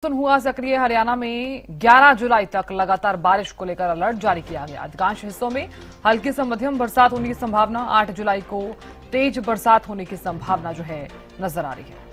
हुआ सक्रिय। हरियाणा में 11 जुलाई तक लगातार बारिश को लेकर अलर्ट जारी किया गया। अधिकांश हिस्सों में हल्की से मध्यम बरसात होने की संभावना। 8 जुलाई को तेज बरसात होने की संभावना जो है नजर आ रही है।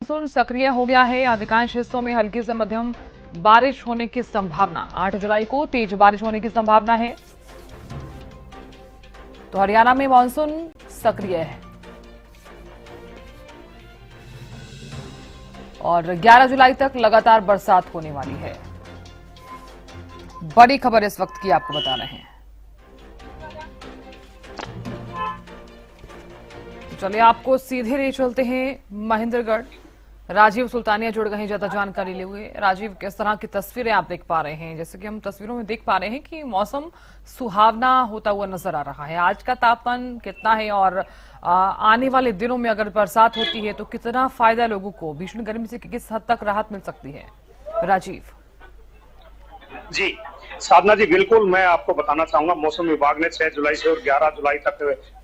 मानसून सक्रिय हो गया है। अधिकांश हिस्सों में हल्की से मध्यम बारिश होने की संभावना। 8 जुलाई को तेज बारिश होने की संभावना है। तो हरियाणा में मानसून सक्रिय है और 11 जुलाई तक लगातार बरसात होने वाली है। बड़ी खबर इस वक्त की आपको बता रहे हैं। चलिए आपको सीधे ले चलते हैं महेंद्रगढ़। राजीव सुल्तानिया जुड़ गए हैं ज्यादा जानकारी लिए हुए। राजीव, किस तरह की तस्वीरें आप देख पा रहे हैं? जैसे कि हम तस्वीरों में देख पा रहे हैं कि मौसम सुहावना होता हुआ नजर आ रहा है। आज का तापमान कितना है और आने वाले दिनों में अगर बरसात होती है तो कितना फायदा लोगों को, भीषण गर्मी से किस हद तक राहत मिल सकती है? राजीव जी, साधना जी, बिल्कुल मैं आपको बताना चाहूंगा, मौसम विभाग ने 6 जुलाई से और 11 जुलाई तक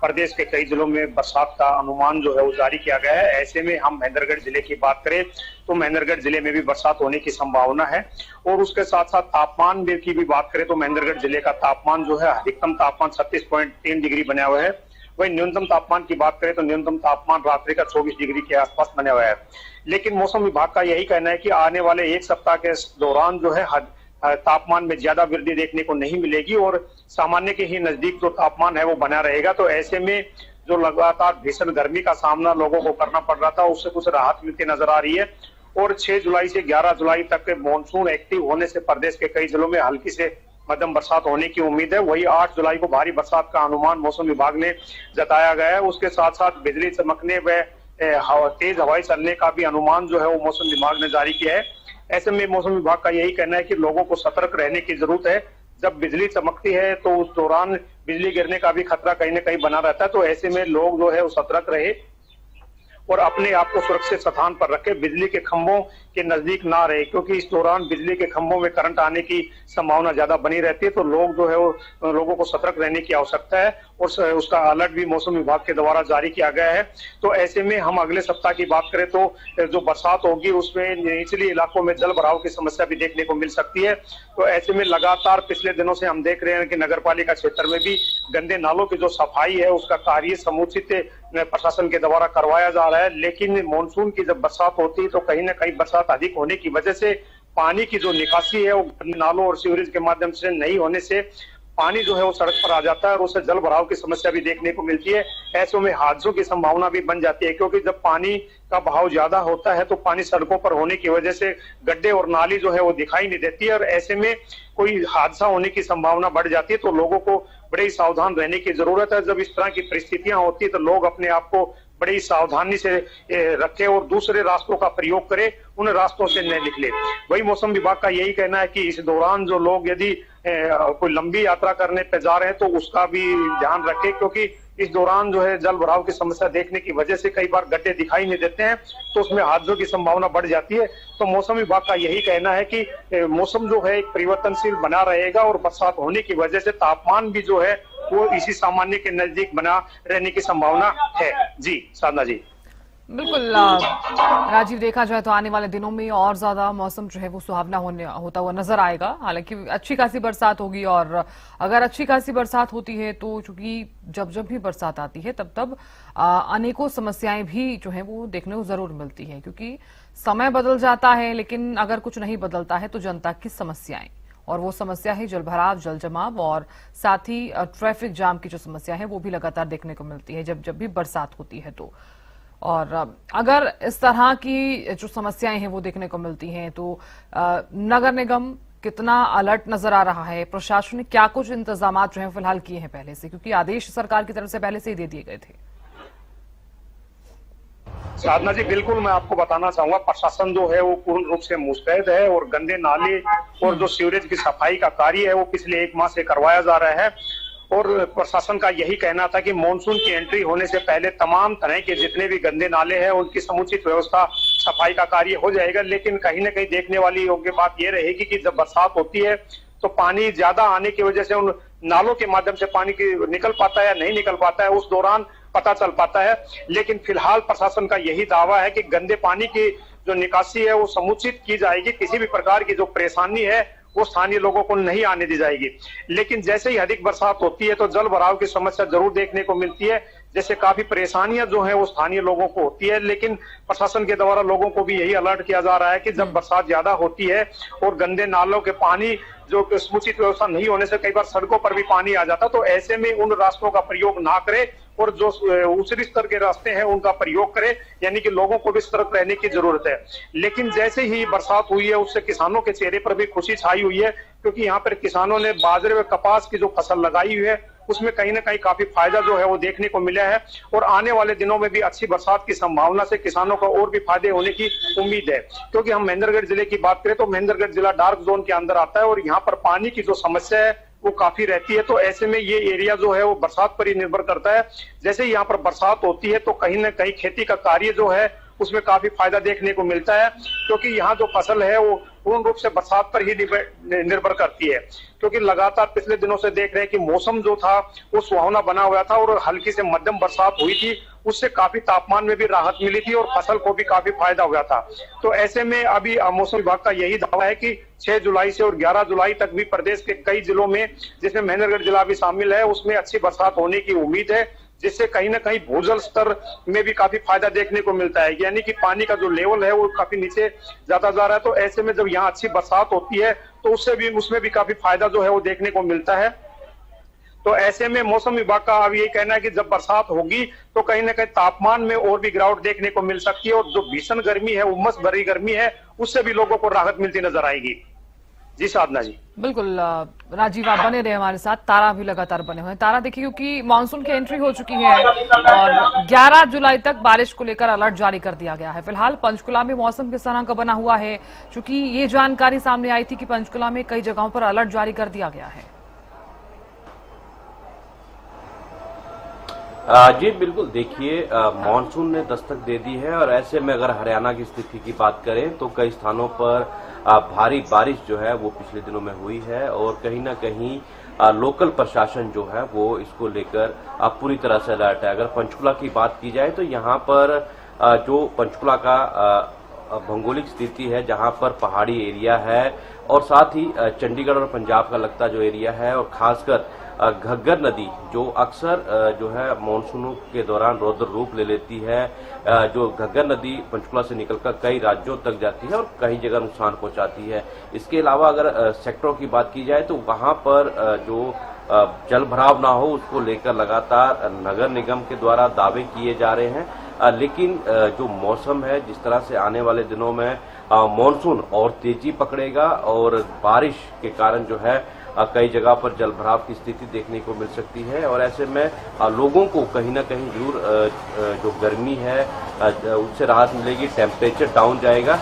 प्रदेश के कई जिलों में बरसात का अनुमान जो है वो जारी किया गया है। ऐसे में हम महेंद्रगढ़ जिले की बात करें तो महेंद्रगढ़ जिले में भी बरसात होने की संभावना है। और उसके साथ साथ तापमान की भी बात करें तो महेंद्रगढ़ जिले का तापमान जो है, अधिकतम तापमान 36.3 डिग्री बना हुआ है। वही न्यूनतम तापमान की बात करें तो न्यूनतम तापमान रात्रि का 24 डिग्री के आसपास बना हुआ है। लेकिन मौसम विभाग का यही कहना है कि आने वाले एक सप्ताह के दौरान जो है तापमान में ज्यादा वृद्धि देखने को नहीं मिलेगी और सामान्य के ही नजदीक जो तापमान है वो बना रहेगा। तो ऐसे में जो लगातार भीषण गर्मी का सामना लोगों को करना पड़ रहा था, उससे कुछ राहत मिलती नजर आ रही है। और 6 जुलाई से 11 जुलाई तक मानसून एक्टिव होने से प्रदेश के कई जिलों में हल्की से मध्यम बरसात होने की उम्मीद है। वही 8 जुलाई को भारी बरसात का अनुमान मौसम विभाग ने जताया गया है। उसके साथ साथ बिजली चमकने व तेज हवाएं चलने का भी अनुमान जो है वो मौसम विभाग ने जारी किया है। ऐसे में मौसम विभाग का यही कहना है कि लोगों को सतर्क रहने की जरूरत है। जब बिजली चमकती है तो उस दौरान बिजली गिरने का भी खतरा कहीं न कहीं बना रहता है। तो ऐसे में लोग जो है वो सतर्क रहे और अपने आप को सुरक्षित स्थान पर रखे, बिजली के खंभों के नजदीक ना रहे, क्योंकि इस दौरान बिजली के खंभों में करंट आने की संभावना ज्यादा बनी रहती है। तो लोग जो है वो लोगों को सतर्क रहने की आवश्यकता है और उसका अलर्ट भी मौसम विभाग के द्वारा जारी किया गया है। तो ऐसे में हम अगले सप्ताह की बात करें तो जो बरसात होगी उसमें निचली इलाकों में जल भराव की समस्या भी देखने को मिल सकती है। तो ऐसे में लगातार पिछले दिनों से हम देख रहे हैं कि नगर पालिका क्षेत्र में भी गंदे नालों की जो सफाई है उसका कार्य समुचित प्रशासन के द्वारा करवाया जा रहा है। लेकिन मानसून की जब बरसात होती है तो कहीं ना कहीं बरसात अधिक होने की वजह से पानी की जो निकासी है वो नालों और सीवरेज के माध्यम से नहीं होने से पानी जो है वो सड़क पर आ जाता है और उससे जल भराव की समस्या भी देखने को मिलती है। ऐसे में हादसों की संभावना भी बन जाती है, क्योंकि जब पानी का बहाव ज्यादा होता है तो पानी सड़कों पर होने की वजह से गड्ढे और नाली जो है वो दिखाई नहीं देती है और ऐसे में कोई हादसा होने की संभावना बढ़ जाती है। तो लोगों को बड़े ही सावधान रहने की जरूरत है। जब इस तरह की परिस्थितियां होती है तो लोग अपने आप को बड़ी सावधानी से रखे और दूसरे रास्तों का प्रयोग करें, उन रास्तों से न निकले। वही मौसम विभाग का यही कहना है कि इस दौरान जो लोग यदि कोई लंबी यात्रा करने पे जा रहे हैं तो उसका भी ध्यान रखें, क्योंकि इस दौरान जो है जल भराव की समस्या देखने की वजह से कई बार गड्ढे दिखाई नहीं देते हैं तो उसमें हादसों की संभावना बढ़ जाती है। तो मौसम विभाग का यही कहना है कि मौसम जो है एक परिवर्तनशील बना रहेगा और बरसात होने की वजह से तापमान भी जो है वो इसी सामान्य के नजदीक बना रहने की संभावना है। जी साधना जी, बिल्कुल। राजीव, देखा जाए तो आने वाले दिनों में और ज्यादा मौसम जो है वो सुहावना होता हुआ नजर आएगा। हालांकि अच्छी खासी बरसात होगी और अगर अच्छी खासी बरसात होती है तो चूंकि जब जब भी बरसात आती है तब तब अनेकों समस्याएं भी जो है वो देखने को जरूर मिलती है, क्योंकि समय बदल जाता है। लेकिन अगर कुछ नहीं बदलता है तो जनता की समस्याएं, और वो समस्या है जलभराव, जल जमाव और साथ ही ट्रैफिक जाम की जो समस्या है वो भी लगातार देखने को मिलती है जब जब भी बरसात होती है। तो और अगर इस तरह की जो समस्याएं हैं वो देखने को मिलती हैं तो नगर निगम कितना अलर्ट नजर आ रहा है? प्रशासन ने क्या कुछ इंतजाम जो है फिलहाल किए हैं पहले से, क्योंकि आदेश सरकार की तरफ से पहले से ही दे दिए गए थे? साधना जी, बिल्कुल मैं आपको बताना चाहूंगा, प्रशासन जो है वो पूर्ण रूप से मुस्तैद है और गंदे नाले और जो सीवरेज की सफाई का कार्य है वो पिछले 1 माह से करवाया जा रहा है। और प्रशासन का यही कहना था कि मानसून की एंट्री होने से पहले तमाम तरह के जितने भी गंदे नाले हैं उनकी समुचित व्यवस्था सफाई का कार्य हो जाएगा। लेकिन कहीं ना कहीं देखने वाली योग्य बात यह रहेगी कि जब बरसात होती है तो पानी ज्यादा आने की वजह से उन नालों के माध्यम से पानी की निकल पाता है या नहीं निकल पाता है, उस दौरान पता चल पाता है। लेकिन फिलहाल प्रशासन का यही दावा है कि गंदे पानी की जो निकासी है वो समुचित की जाएगी, किसी भी प्रकार की जो परेशानी है वो स्थानीय लोगों को नहीं आने दी जाएगी। लेकिन जैसे ही अधिक बरसात होती है तो जल भराव की समस्या जरूर देखने को मिलती है, जैसे काफी परेशानियां जो है वो स्थानीय लोगों को होती है। लेकिन प्रशासन के द्वारा लोगों को भी यही अलर्ट किया जा रहा है कि जब बरसात ज्यादा होती है और गंदे नालों के पानी जो समुचित व्यवस्था नहीं होने से कई बार सड़कों पर भी पानी आ जाता, तो ऐसे में उन रास्तों का प्रयोग ना करें और जो ऊपरी स्तर के रास्ते हैं उनका प्रयोग करें, यानी कि लोगों को भी सतर्क रहने की जरूरत है। लेकिन जैसे ही बरसात हुई है उससे किसानों के चेहरे पर भी खुशी छाई हुई है, क्योंकि यहाँ पर किसानों ने बाजरे व कपास की जो फसल लगाई हुई है उसमें कहीं ना कहीं काफी फायदा जो है वो देखने को मिला है। और आने वाले दिनों में भी अच्छी बरसात की संभावना से किसानों को और भी फायदे होने की उम्मीद है। क्योंकि हम महेंद्रगढ़ जिले की बात करें तो महेंद्रगढ़ जिला डार्क जोन के अंदर आता है और यहाँ पर पानी की जो समस्या है वो काफी रहती है। तो ऐसे में ये एरिया जो है वो बरसात पर ही निर्भर करता है। जैसे ही यहाँ पर बरसात होती है तो कहीं ना कहीं खेती का कार्य जो है उसमें काफी फायदा देखने को मिलता है, क्योंकि यहाँ जो फसल है वो पूर्ण रूप से बरसात पर ही निर्भर करती है। क्योंकि लगातार पिछले दिनों से देख रहे हैं कि मौसम जो था वो सुहावना बना हुआ था और हल्की से मध्यम बरसात हुई थी, उससे काफी तापमान में भी राहत मिली थी और फसल को भी काफी फायदा हुआ था। तो ऐसे में अभी मौसम विभाग का यही दावा है कि 6 जुलाई से और 11 जुलाई तक भी प्रदेश के कई जिलों में, जिसमें महेंद्रगढ़ जिला भी शामिल है, उसमें अच्छी बरसात होने की उम्मीद है, जिससे कहीं ना कहीं भूजल स्तर में भी काफी फायदा देखने को मिलता है, यानी कि पानी का जो लेवल है वो काफी नीचे जाता जा रहा है। तो ऐसे में जब यहाँ अच्छी बरसात होती है तो उसमें भी काफी फायदा जो है वो देखने को मिलता है। तो ऐसे में मौसम विभाग का अब यही कहना है कि जब बरसात होगी तो कहीं ना कहीं तापमान में और भी गिरावट देखने को मिल सकती है और जो भीषण गर्मी है, उमस भरी गर्मी है, उससे भी लोगों को राहत मिलती नजर आएगी। जी साधना जी। बिल्कुल राजीव, आप बने रहे हमारे साथ। तारा भी लगातार बने हुए हैं। तारा देखिए, क्योंकि मानसून की एंट्री हो चुकी है और 11 जुलाई तक बारिश को लेकर अलर्ट जारी कर दिया गया है। फिलहाल पंचकुला में मौसम किस तरह का बना हुआ है, क्योंकि ये जानकारी सामने आई थी कि पंचकुला में कई जगहों पर अलर्ट जारी कर दिया गया है। जी बिल्कुल, देखिए मानसून ने दस्तक दे दी है और ऐसे में अगर हरियाणा की स्थिति की बात करें तो कई स्थानों पर भारी बारिश जो है वो पिछले दिनों में हुई है और कहीं ना कहीं लोकल प्रशासन जो है वो इसको लेकर पूरी तरह से अलर्ट है। अगर पंचकुला की बात की जाए तो यहाँ पर जो पंचकुला का भौगोलिक स्थिति है, जहाँ पर पहाड़ी एरिया है और साथ ही चंडीगढ़ और पंजाब का लगता जो एरिया है और खासकर घग्गर नदी जो अक्सर जो है मानसूनों के दौरान रौद्र रूप ले लेती है, जो घग्गर नदी पंचकुला से निकलकर कई राज्यों तक जाती है और कई जगह नुकसान पहुंचाती है। इसके अलावा अगर सेक्टरों की बात की जाए तो वहां पर जो जल भराव ना हो उसको लेकर लगातार नगर निगम के द्वारा दावे किए जा रहे हैं। लेकिन जो मौसम है, जिस तरह से आने वाले दिनों में मानसून और तेजी पकड़ेगा और बारिश के कारण जो है कई जगह पर जल भराव की स्थिति देखने को मिल सकती है और ऐसे में लोगों को कहीं ना कहीं जरूर जो गर्मी है उससे राहत मिलेगी, टेम्परेचर डाउन जाएगा।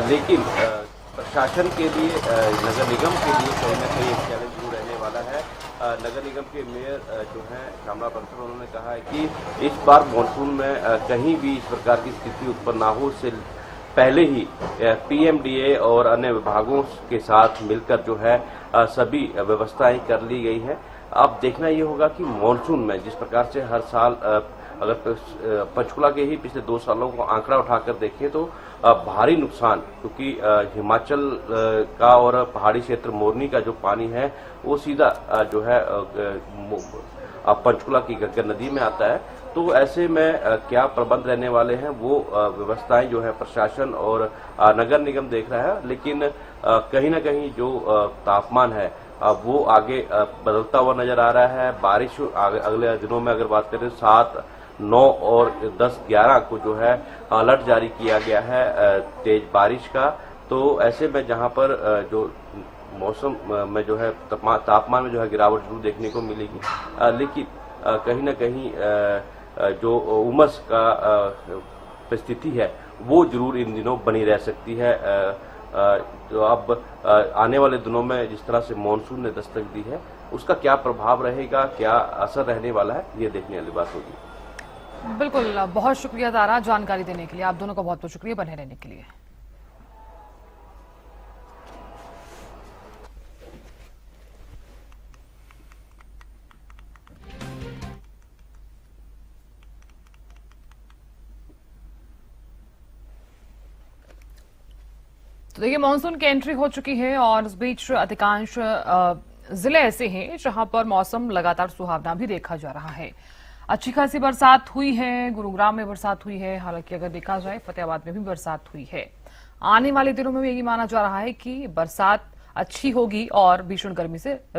लेकिन प्रशासन के लिए, नगर निगम के लिए कहीं ना कहीं एक चैलेंज जरूर रहने वाला है। नगर निगम के मेयर जो हैं श्यामला बंसल, उन्होंने कहा है कि इस बार मानसून में कहीं भी इस प्रकार की स्थिति उत्पन्न ना हो, उससे पहले ही पीएमडीए और अन्य विभागों के साथ मिलकर जो है सभी व्यवस्थाएं कर ली गई हैं। अब देखना ये होगा कि मानसून में जिस प्रकार से हर साल, अगर पंचकुला के ही पिछले 2 सालों को आंकड़ा उठाकर देखें तो भारी नुकसान, क्योंकि हिमाचल का और पहाड़ी क्षेत्र मोरनी का जो पानी है वो सीधा जो है पंचकुला की घग्गर नदी में आता है। तो ऐसे में क्या प्रबंध रहने वाले हैं वो व्यवस्थाएं जो है प्रशासन और नगर निगम देख रहा है। लेकिन कहीं ना कहीं जो तापमान है वो आगे बदलता हुआ नजर आ रहा है। बारिश अगले दिनों में अगर बात करें 7, 9 और 10, 11 को जो है अलर्ट जारी किया गया है तेज बारिश का। तो ऐसे में जहां पर जो मौसम में जो है तापमान में जो है गिरावट जरूर देखने को मिलेगी, लेकिन कहीं ना कहीं जो उमस का परिस्थिति है वो जरूर इन दिनों बनी रह सकती है। जो अब आने वाले दिनों में जिस तरह से मानसून ने दस्तक दी है उसका क्या प्रभाव रहेगा, क्या असर रहने वाला है, ये देखने वाली बात होगी। बिल्कुल, बहुत शुक्रिया तारा जानकारी देने के लिए। आप दोनों का बहुत बहुत शुक्रिया बने रहने के लिए। तो देखिए, मानसून की एंट्री हो चुकी है और इस बीच अधिकांश जिले ऐसे हैं जहां पर मौसम लगातार सुहावना भी देखा जा रहा है। अच्छी खासी बरसात हुई है, गुरुग्राम में बरसात हुई है, हालांकि अगर देखा जाए फतेहाबाद में भी बरसात हुई है। आने वाले दिनों में यही माना जा रहा है कि बरसात अच्छी होगी और भीषण गर्मी से